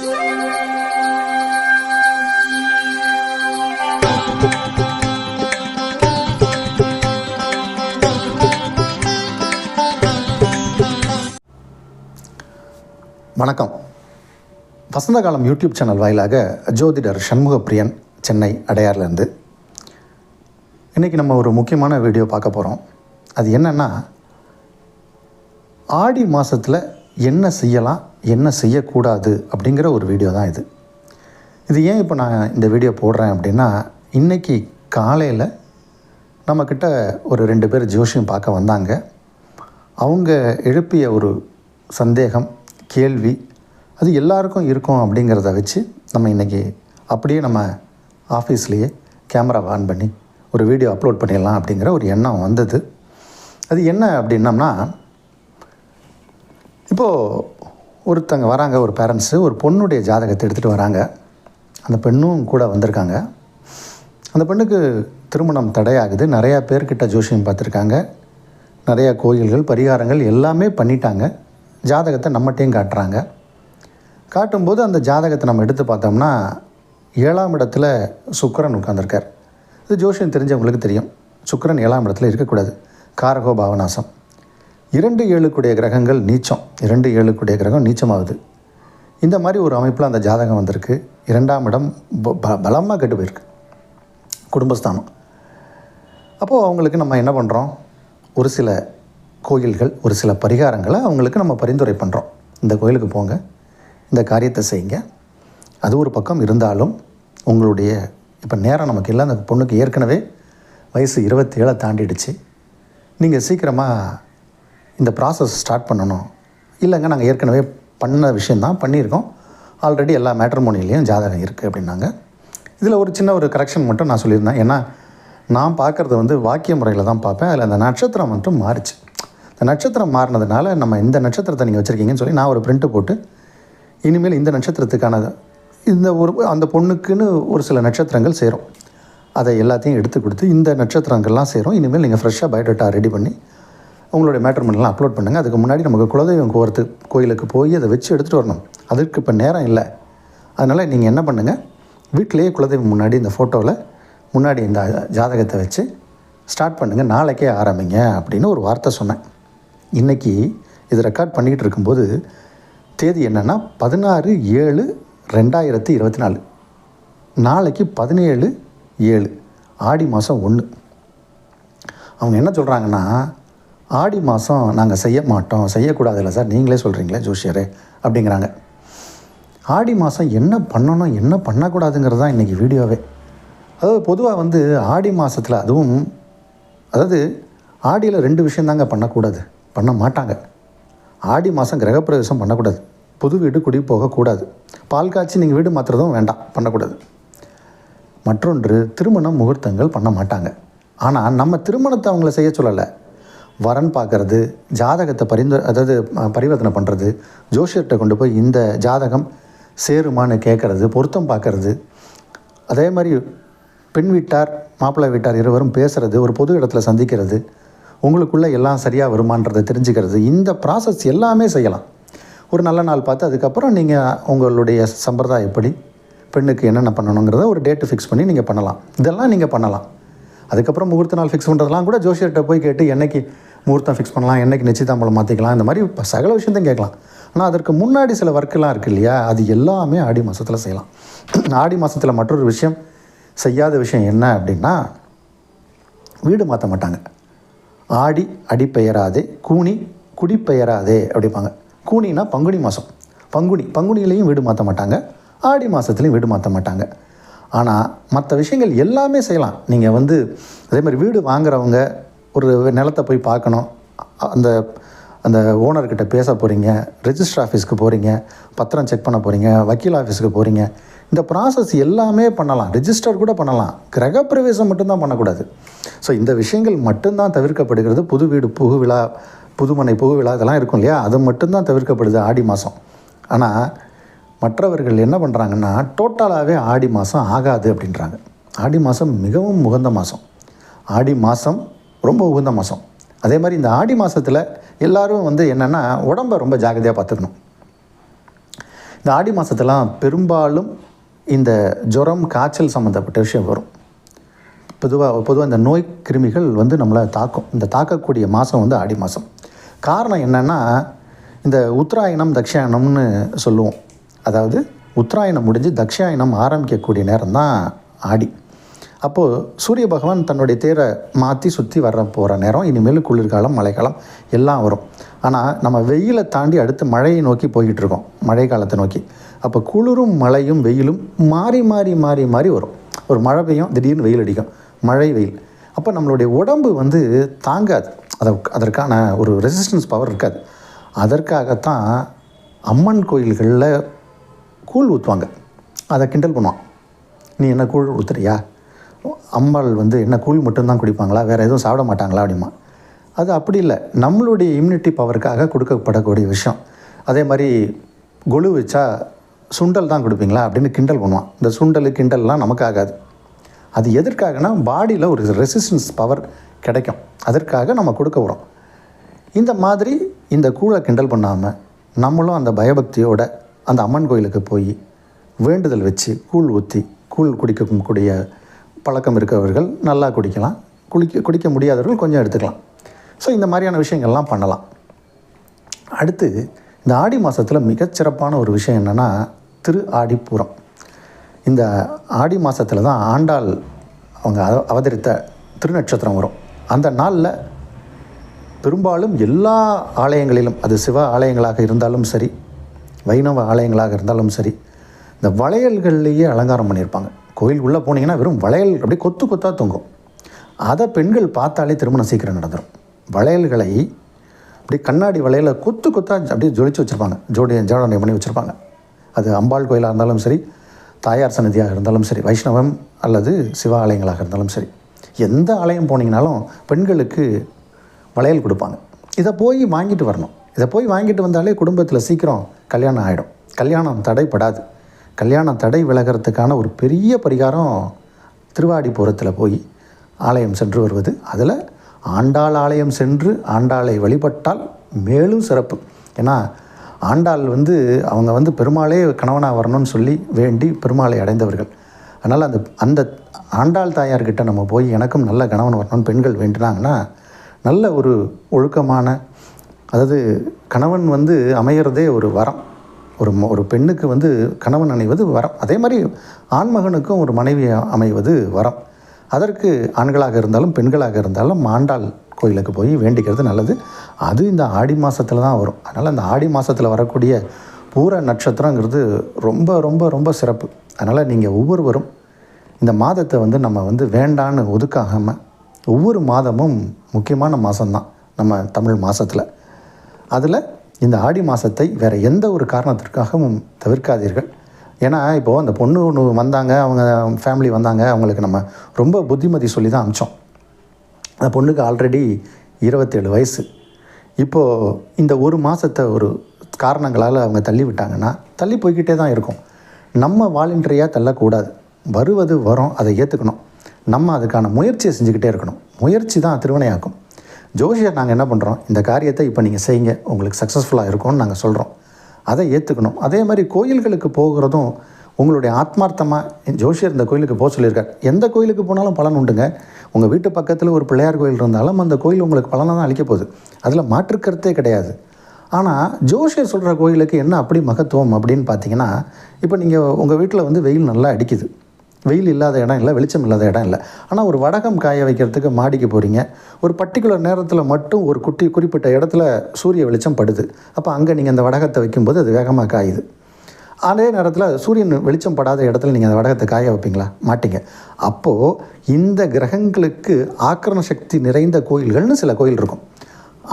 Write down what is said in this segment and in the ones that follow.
வணக்கம். வசந்த காலம் YouTube channel வாயிலாக ஜோதிடர் சண்முகப்பிரியன், சென்னை அடையார்லேருந்து. இன்றைக்கி நம்ம ஒரு முக்கியமான வீடியோ பார்க்க போகிறோம். அது என்னென்னா, ஆடி மாதத்தில் என்ன செய்யலாம், என்ன செய்யக்கூடாது அப்படிங்கிற ஒரு வீடியோ தான் இது. இது ஏன் இப்போ நான் இந்த வீடியோ போடுறேன் அப்படின்னா, இன்றைக்கி காலையில் நம்மக்கிட்ட ஒரு 2 பேர் ஜோசியம் பார்க்க வந்தாங்க. அவங்க எழுப்பிய ஒரு சந்தேகம், கேள்வி, அது எல்லாருக்கும் இருக்கும் அப்படிங்கிறத வச்சு நம்ம இன்றைக்கி அப்படியே நம்ம ஆஃபீஸ்லேயே கேமராவை ஆன் பண்ணி ஒரு வீடியோ அப்லோட் பண்ணிடலாம் அப்படிங்கிற ஒரு எண்ணம் வந்தது. அது என்ன அப்படின்னம்னா, இப்போது ஒருத்தங்க வராங்க, ஒரு பேரண்ட்ஸு ஒரு பொண்ணுடைய ஜாதகத்தை எடுத்துகிட்டு வராங்க. அந்த பெண்ணும் கூட வந்திருக்காங்க. அந்த பெண்ணுக்கு திருமணம் தடையாகுது. நிறையா பேர்கிட்ட ஜோசியம் பார்த்துருக்காங்க. நிறையா கோயில்கள், பரிகாரங்கள் எல்லாமே பண்ணிட்டாங்க. ஜாதகத்தை நம்மகிட்டையும் காட்டுறாங்க. காட்டும்போது அந்த ஜாதகத்தை நம்ம எடுத்து பார்த்தோம்னா 7ஆம் இடத்துல சுக்கிரன் உட்கார்ந்திருக்கார். இது ஜோசியம் தெரிஞ்சவங்களுக்கு தெரியும். சுக்கிரன் 7ஆம் இடத்துல இருக்கக்கூடாது. காரகோ பாவநாசம். 2-7 கூடிய கிரகங்கள் நீச்சம். 2-7 கூடிய கிரகம் நீச்சமாகுது. இந்த மாதிரி ஒரு அமைப்பில் அந்த ஜாதகம் வந்திருக்கு. 2ஆம் இடம் பலமாக கெட்டு போயிருக்கு, குடும்பஸ்தானம். அப்போது அவங்களுக்கு நம்ம என்ன பண்ணுறோம், ஒரு சில கோயில்கள், ஒரு சில பரிகாரங்களை அவங்களுக்கு நம்ம பரிந்துரை பண்ணுறோம். இந்த கோயிலுக்கு போங்க, இந்த காரியத்தை செய்யுங்க. அது ஒரு பக்கம் இருந்தாலும், உங்களுடைய இப்போ நேரம் நமக்கு இல்லை. அந்த பொண்ணுக்கு ஏற்கனவே வயசு 27 தாண்டிடுச்சு. நீங்கள் சீக்கிரமாக இந்த ப்ராசஸ் ஸ்டார்ட் பண்ணணும். இல்லைங்க, நாங்கள் ஏற்கனவே பண்ண விஷயந்தான், பண்ணியிருக்கோம், ஆல்ரெடி எல்லா மேட்ரிமோனிலையும் ஜாதகம் இருக்குது அப்படின்னாங்க. இதில் ஒரு சின்ன ஒரு கரெக்ஷன் மட்டும் நான் சொல்லியிருந்தேன். ஏன்னா நான் பார்க்குறது வாக்கிய முறையில் தான் பார்ப்பேன். அதில் அந்த நட்சத்திரம் மட்டும் மாறிச்சு. இந்த நட்சத்திரம் மாறினதுனால, நம்ம இந்த நட்சத்திரத்தை நீங்கள் வச்சுருக்கீங்கன்னு சொல்லி நான் ஒரு பிரிண்ட்டு போட்டு, இனிமேல் இந்த நட்சத்திரத்துக்கான இந்த அந்த பொண்ணுக்குன்னு ஒரு சில நட்சத்திரங்கள் சேரும், அதை எல்லாத்தையும் எடுத்து கொடுத்து இந்த நட்சத்திரங்கள்லாம் சேரும், இனிமேல் நீங்கள் ஃப்ரெஷ்ஷாக பயோடேட்டா ரெடி பண்ணி உங்களுடைய மேட்ரிமோனிலாம் அப்லோட் பண்ணுங்கள். அதுக்கு முன்னாடி நமக்கு குலதெய்வம் கோயிலுக்கு போய் அதை வச்சு எடுத்துகிட்டு வரணும். அதுக்கு இப்போ நேரம் இல்லை. அதனால் நீங்கள் என்ன பண்ணுங்கள், வீட்டிலேயே குலதெய்வம் முன்னாடி இந்த ஃபோட்டோவில் முன்னாடி இந்த ஜாதகத்தை வச்சு ஸ்டார்ட் பண்ணுங்கள், நாளைக்கே ஆரம்பிங்க அப்படின்னு ஒரு வார்த்தை சொன்னேன். இன்றைக்கி இது ரெக்கார்ட் பண்ணிக்கிட்டு இருக்கும்போது தேதி என்னென்னா 16/7/2024. நாளைக்கு 17/7, ஆடி மாதம் 1. அவங்க என்ன சொல்கிறாங்கன்னா, ஆடி மாதம் நாங்கள் செய்ய மாட்டோம், செய்யக்கூடாதுல்ல சார், நீங்களே சொல்கிறீங்களே ஜோஷியரே அப்படிங்கிறாங்க. ஆடி மாதம் என்ன பண்ணணும், என்ன பண்ணக்கூடாதுங்கிறது தான் இன்றைக்கி வீடியோவே. அதாவது பொதுவாக ஆடி மாதத்தில், அதுவும் அதாவது ஆடியில் 2 விஷயந்தாங்க பண்ணக்கூடாது, பண்ண மாட்டாங்க. ஆடி மாதம் கிரகப்பிரவேசம் பண்ணக்கூடாது, புது வீடு குடி போகக்கூடாது, பால் காய்ச்சி நீங்கள் வீடு மாற்றுறதும் வேண்டாம், பண்ணக்கூடாது. மற்றொன்று, திருமண முகூர்த்தங்கள் பண்ண மாட்டாங்க. ஆனால் நம்ம திருமணத்தை அவங்கள செய்ய சொல்லலை. வரன் பார்க்குறது, ஜாதகத்தை பரிவர்த்தனை பண்ணுறது, ஜோசியர்கிட்ட கொண்டு போய் இந்த ஜாதகம் சேருமான்னு கேட்குறது, பொருத்தம் பார்க்குறது, அதே மாதிரி பெண் வீட்டார் மாப்பிள்ளை வீட்டார் இருவரும் பேசுகிறது, ஒரு பொது இடத்துல சந்திக்கிறது, உங்களுக்குள்ளே எல்லாம் சரியாக வருமானதை தெரிஞ்சுக்கிறது, இந்த ப்ராசஸ் எல்லாமே செய்யலாம். ஒரு நல்ல நாள் பார்த்து அதுக்கப்புறம் நீங்கள் உங்களுடைய சம்பிரதாயப்படி பெண்ணுக்கு என்னென்ன பண்ணணுங்கிறத ஒரு டேட்டு ஃபிக்ஸ் பண்ணி நீங்கள் பண்ணலாம். இதெல்லாம் நீங்கள் பண்ணலாம். அதுக்கப்புறம் முகூர்த்த நாள் ஃபிக்ஸ் பண்ணுறதுலாம் கூட ஜோசியர்கிட்ட போய் கேட்டு என்னைக்கு முகூர்த்தம் ஃபிக்ஸ் பண்ணலாம், என்னைக்கு நிச்சயதாம்பலம் மாற்றிக்கலாம், இந்த மாதிரி சகல விஷயத்தையும் கேட்கலாம். ஆனால் அதற்கு முன்னாடி சில ஒர்க்கெல்லாம் இருக்குது இல்லையா, அது எல்லாமே ஆடி மாதத்தில் செய்யலாம். ஆடி மாதத்தில் மற்றொரு விஷயம், செய்யாத விஷயம் என்ன அப்படின்னா, வீடு மாற்ற மாட்டாங்க. ஆடி அடிப்பெயராதே, கூனி குடிப்பெயராதே அப்படிப்பாங்க. கூனினா பங்குனி மாதம், பங்குனியிலையும் வீடு மாற்ற மாட்டாங்க, ஆடி மாதத்துலேயும் வீடு மாற்ற மாட்டாங்க. ஆனால் மற்ற விஷயங்கள் எல்லாமே செய்யலாம். நீங்கள் அதே மாதிரி வீடு வாங்குறவங்க ஒரு நிலத்தை போய் பார்க்கணும், அந்த ஓனர்கிட்ட பேச போகிறீங்க, ரெஜிஸ்டர் ஆஃபீஸ்க்கு போகிறீங்க, பத்திரம் செக் பண்ண போகிறீங்க, வக்கீல் ஆஃபீஸுக்கு போகிறீங்க, இந்த ப்ராசஸ் எல்லாமே பண்ணலாம். ரெஜிஸ்டர் கூட பண்ணலாம். கிரகப்பிரவேசம் மட்டும்தான் பண்ணக்கூடாது. ஸோ இந்த விஷயங்கள் மட்டும்தான் தவிர்க்கப்படுகிறது. புது வீடு புகுவிழா, புதுமனை புகுவிழா இதெல்லாம் இருக்கும் இல்லையா, அது மட்டும்தான் தவிர்க்கப்படுது ஆடி மாதம். ஆனால் மற்றவர்கள் என்ன பண்ணுறாங்கன்னா, டோட்டலாகவே ஆடி மாதம் ஆகாது அப்படின்றாங்க. ஆடி மாதம் மிகவும் உகந்த மாதம். ஆடி மாதம் ரொம்ப உகந்த மாதம். அதே மாதிரி இந்த ஆடி மாதத்தில் எல்லோரும் என்னென்னா, உடம்பை ரொம்ப ஜாக்கிரதையாக பார்த்துக்கணும். இந்த ஆடி மாதத்தெல்லாம் பெரும்பாலும் இந்த ஜுரம் காய்ச்சல் சம்மந்தப்பட்ட விஷயம் வரும். பொதுவாக இந்த நோய் கிருமிகள் வந்து நம்மளை தாக்கும். இந்த தாக்கக்கூடிய மாதம் வந்து ஆடி மாதம். காரணம் என்னென்னா, இந்த உத்தராயணம் தக்ஷாயணம்னு சொல்லுவோம். அதாவது உத்தராயணம் முடிஞ்சு தக்ஷாயணம் ஆரம்பிக்கக்கூடிய நேரம் தான் ஆடி. அப்போது சூரிய பகவான் தன்னுடைய தேரை மாற்றி சுற்றி போகிற நேரம். இனிமேல் குளிர்காலம் மழைக்காலம் எல்லாம் வரும். ஆனால் நம்ம வெயிலை தாண்டி அடுத்து மழையை நோக்கி போய்கிட்டு இருக்கோம், மழை காலத்தை நோக்கி. அப்போ குளிரும் மழையும் வெயிலும் மாறி மாறி மாறி மாறி வரும். ஒரு மழை பெய்யும், திடீர்னு வெயில் அடிக்கும், மழை வெயில். அப்போ நம்மளுடைய உடம்பு வந்து தாங்காது, அதற்கான ஒரு ரெசிஸ்டன்ஸ் பவர் இருக்காது. அதற்காகத்தான் அம்மன் கோயில்களில் கூழ் ஊற்றுவாங்க. அதை கிண்டல் பண்ணுவான், நீ என்ன கூழ் ஊற்றுறியா, அம்மாள் வந்து என்ன கூழ் மட்டும்தான் குடிப்பாங்களா, வேறு எதுவும் சாப்பிட மாட்டாங்களா அப்படிமா. அது அப்படி இல்லை, நம்மளுடைய இம்யூனிட்டி பவருக்காக கொடுக்கப்படக்கூடிய விஷயம். அதே மாதிரி கொலு வச்சா சுண்டல் தான் கொடுப்பீங்களா அப்படின்னு கிண்டல் பண்ணுவான். இந்த சுண்டல் கிண்டல்லாம் நமக்கு ஆகாது. அது எதற்காகனா பாடியில் ஒரு ரெசிஸ்டன்ஸ் பவர் கிடைக்கும், அதற்காக நம்ம கொடுக்க வரோம். இந்த மாதிரி இந்த கூழை கிண்டல் பண்ணாமல் நம்மளும் அந்த பயபக்தியோட அந்த அம்மன் கோயிலுக்கு போய் வேண்டுதல் வச்சு கூழ் ஊற்றி கூழ் குடிக்கக்கூடிய பழக்கம் இருக்கிறவர்கள் நல்லா குடிக்கலாம், குடிக்க முடியாதவர்கள் கொஞ்சம் எடுத்துக்கலாம். ஸோ இந்த மாதிரியான விஷயங்கள்லாம் பண்ணலாம். அடுத்து இந்த ஆடி மாதத்தில் மிகச்சிறப்பான ஒரு விஷயம் என்னென்னா திரு ஆடிப்பூரம். இந்த ஆடி மாதத்தில் தான் ஆண்டாள் அவங்க அவதரித்த திருநட்சத்திரம் வரும். அந்த நாளில் பெரும்பாலும் எல்லா ஆலயங்களிலும், அது சிவ ஆலயங்களாக இருந்தாலும் சரி, வைணவ ஆலயங்களாக இருந்தாலும் சரி, இந்த வளையல்கள்லேயே அலங்காரம் பண்ணியிருப்பாங்க. கோயில் உள்ளே போனீங்கன்னா வெறும் வளையல் அப்படியே கொத்து கொத்தாக தொங்கும். அதை பெண்கள் பார்த்தாலே திருமணம் சீக்கிரம் நடந்துடும். வளையல்களை அப்படி கண்ணாடி வளையலை கொத்து கொத்தாக அப்படியே ஜொலிச்சு வச்சுருப்பாங்க, ஜோடனை பண்ணி வச்சுருப்பாங்க. அது அம்பாள் கோயிலாக இருந்தாலும் சரி, தாயார் சன்னதியாக இருந்தாலும் சரி, வைஷ்ணவம் அல்லது சிவ ஆலயங்களாக இருந்தாலும் சரி, எந்த ஆலயம் போனீங்கனாலும் பெண்களுக்கு வளையல் கொடுப்பாங்க. இதை போய் வாங்கிட்டு வரணும். இதை போய் வாங்கிட்டு வந்தாலே குடும்பத்தில் சீக்கிரம் கல்யாணம் ஆகிடும், கல்யாணம் தடைப்படாது. கல்யாணம் தடை விலகிறதுக்கான ஒரு பெரிய பரிகாரம் திருவாடிபுரத்தில் போய் ஆலயம் சென்று வருவது. அதில் ஆண்டாள் ஆலயம் சென்று ஆண்டாளை வழிபட்டால் மேலும் சிறப்பு. ஏன்னா ஆண்டாள் வந்து அவங்க வந்து பெருமாளே கணவனாக வரணும்னு சொல்லி வேண்டி பெருமாளை அடைந்தவர்கள். அதனால் அந்த ஆண்டாள் தாயார்கிட்ட நம்ம போய் எனக்கும் நல்ல கணவன் வரணும்னு பெண்கள் வேண்டினாங்கன்னா நல்ல ஒரு ஒழுக்கமான, அதாவது கணவன் வந்து அமைகிறதே ஒரு வரம். ஒரு பெண்ணுக்கு வந்து கணவன் அமைவது வரம். அதே மாதிரி ஆண்மகனுக்கும் ஒரு மனைவி அமைவது வரம். அதற்கு ஆண்களாக இருந்தாலும் பெண்களாக இருந்தாலும் ஆண்டாள் கோயிலுக்கு போய் வேண்டிக்கிறது நல்லது. அது இந்த ஆடி மாதத்தில் தான் வரும். அதனால் அந்த ஆடி மாதத்தில் வரக்கூடிய பூர நட்சத்திரங்கிறது ரொம்ப ரொம்ப ரொம்ப சிறப்பு. அதனால் நீங்கள் ஒவ்வொருவரும் இந்த மாதத்தை வந்து நம்ம வந்து வேண்டான்னு ஒதுக்காகாமல், ஒவ்வொரு மாதமும் முக்கியமான மாதம்தான் நம்ம தமிழ் மாதத்தில். அதில் இந்த ஆடி மாதத்தை வேறு எந்த ஒரு காரணத்திற்காகவும் தவிர்க்காதீர்கள். ஏன்னா இப்போது அந்த பொண்ணு ஒன்று வந்தாங்க, அவங்க ஃபேமிலி வந்தாங்க, அவங்களுக்கு நம்ம ரொம்ப புத்திமதி சொல்லி தான் அனுப்பிச்சோம். அந்த பொண்ணுக்கு ஆல்ரெடி 27 வயசு. இப்போது இந்த ஒரு மாதத்தை ஒரு காரணங்களால் அவங்க தள்ளி விட்டாங்கன்னா தள்ளி போய்கிட்டே தான் இருக்கும். நம்ம வாலண்டரியாக தள்ளக்கூடாது. வருவது வரும், அதை ஏற்றுக்கணும். நம்ம அதுக்கான முயற்சியை செஞ்சுக்கிட்டே இருக்கணும். முயற்சி தான் திருவினையாக்கும். ஜோசியர் நாங்கள் என்ன பண்ணுறோம், இந்த காரியத்தை இப்போ நீங்கள் செய்யுங்க, உங்களுக்கு சக்ஸஸ்ஃபுல்லாக இருக்கும்னு நாங்கள் சொல்கிறோம். அதை ஏற்றுக்கணும். அதே மாதிரி கோயில்களுக்கு போகிறதும் உங்களுடைய ஆத்மார்த்தமாக, ஜோசியர் இந்த கோயிலுக்கு போக சொல்லியிருக்கார். எந்த கோயிலுக்கு போனாலும் பலன் உண்டுங்க. உங்கள் வீட்டு பக்கத்தில் ஒரு பிள்ளையார் கோயில் இருந்தாலும் அந்த கோயில் உங்களுக்கு பலனை தான் அளிக்க போகுது, அதில் மாற்றுக்கருத்தே கிடையாது. ஆனால் ஜோசியர் சொல்கிற கோயிலுக்கு என்ன அப்படி மகத்துவம் அப்படின்னு பார்த்தீங்கன்னா, இப்போ நீங்கள் உங்கள் வீட்டில் வந்து வெயில் நல்லா அடிக்குது, வெயில் இல்லாத இடம் இல்லை, வெளிச்சம் இல்லாத இடம் இல்லை. ஆனால் ஒரு வடகம் காய வைக்கிறதுக்கு மாடிக்கு போகிறீங்க. ஒரு பர்டிகுலர் நேரத்தில் மட்டும் ஒரு குறிப்பிட்ட இடத்துல சூரிய வெளிச்சம் படுது. அப்போ அங்கே நீங்கள் அந்த வடகத்தை வைக்கும்போது அது வேகமாக காயுது. அதே நேரத்தில் சூரியன் வெளிச்சம் படாத இடத்துல நீங்கள் அந்த வடகத்தை காய வைப்பீங்களா? மாட்டிங்க. அப்போது இந்த கிரகங்களுக்கு ஆக்கிரண சக்தி நிறைந்த கோயில்கள்னு சில கோயில் இருக்கும்.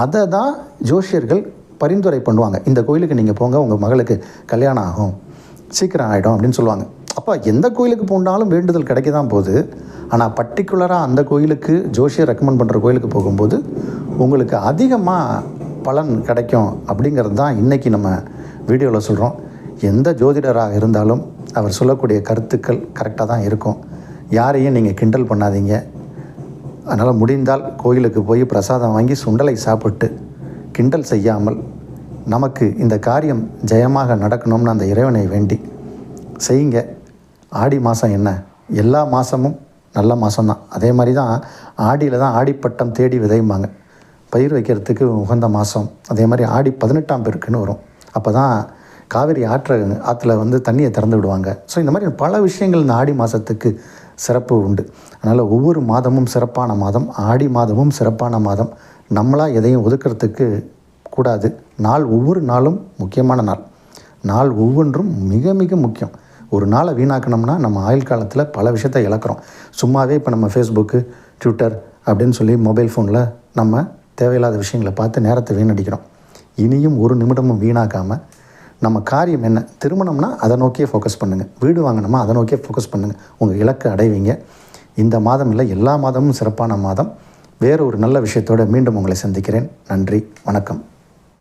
அதை தான் ஜோசியர்கள் பரிந்துரை பண்ணுவாங்க. இந்த கோயிலுக்கு நீங்கள் போங்க, உங்கள் மகளுக்கு கல்யாணம் ஆகும், சீக்கிரம் ஆகிடும் அப்படின்னு சொல்லுவாங்க. அப்போ எந்த கோயிலுக்கு போனாலும் வேண்டுதல் கிடைக்க தான் போகுது. ஆனால் பர்டிகுலராக அந்த கோயிலுக்கு ஜோசியர் ரெக்கமெண்ட் பண்ணுற கோயிலுக்கு போகும்போது உங்களுக்கு அதிகமாக பலன் கிடைக்கும். அப்படிங்கிறது தான் இன்றைக்கி நம்ம வீடியோவில் சொல்கிறோம். எந்த ஜோதிடராக இருந்தாலும் அவர் சொல்லக்கூடிய கருத்துக்கள் கரெக்டாக தான் இருக்கும். யாரையும் நீங்கள் கிண்டல் பண்ணாதீங்க. அதனால் முடிந்தால் கோயிலுக்கு போய் பிரசாதம் வாங்கி சுண்டலை சாப்பிட்டு கிண்டல் செய்யாமல் நமக்கு இந்த காரியம் ஜெயமாக நடக்கணும்னு அந்த இறைவனை வேண்டி செய்யுங்க. ஆடி மாதம் என்ன, எல்லா மாதமும் நல்ல மாதம்தான். அதே மாதிரி தான் ஆடியில் தான் ஆடிப்பட்டம் தேடி விதைம்பாங்க. பயிர் வைக்கிறதுக்கு உகந்த மாதம். அதே மாதிரி ஆடி 18ஆம் பெருக்குன்னு வரும். அப்போ தான் காவிரி ஆற்றுல வந்து தண்ணியை திறந்து விடுவாங்க. ஸோ இந்த மாதிரி பல விஷயங்கள் இந்த ஆடி மாதத்துக்கு சிறப்பு உண்டு. அதனால் ஒவ்வொரு மாதமும் சிறப்பான மாதம், ஆடி மாதமும் சிறப்பான மாதம். நம்மளாக எதையும் ஒதுக்கிறதுக்கு கூடாது. ஒவ்வொரு நாளும் முக்கியமான நாள் ஒவ்வொன்றும் மிக மிக முக்கியம். ஒரு நாளை வீணாக்கணும்னா நம்ம ஆயுள் காலத்தில் பல விஷயத்தை இழக்கிறோம். சும்மாவே இப்போ நம்ம ஃபேஸ்புக்கு, ட்விட்டர் அப்படின்னு சொல்லி மொபைல் ஃபோனில் நம்ம தேவையில்லாத விஷயங்களை பார்த்து நேரத்தை வீணடிக்கிறோம். இனியும் ஒரு நிமிடமும் வீணாக்காமல் நம்ம காரியம் என்ன, திருமணம்னா அதை நோக்கியே ஃபோக்கஸ் பண்ணுங்கள். வீடு வாங்கினோமா அதை நோக்கியே ஃபோக்கஸ் பண்ணுங்கள். உங்கள் இலக்கை அடைவீங்க. இந்த மாதம் இல்லை, எல்லா மாதமும் சிறப்பான மாதம். வேறு ஒரு நல்ல விஷயத்தோடு மீண்டும் உங்களை சந்திக்கிறேன். நன்றி, வணக்கம்.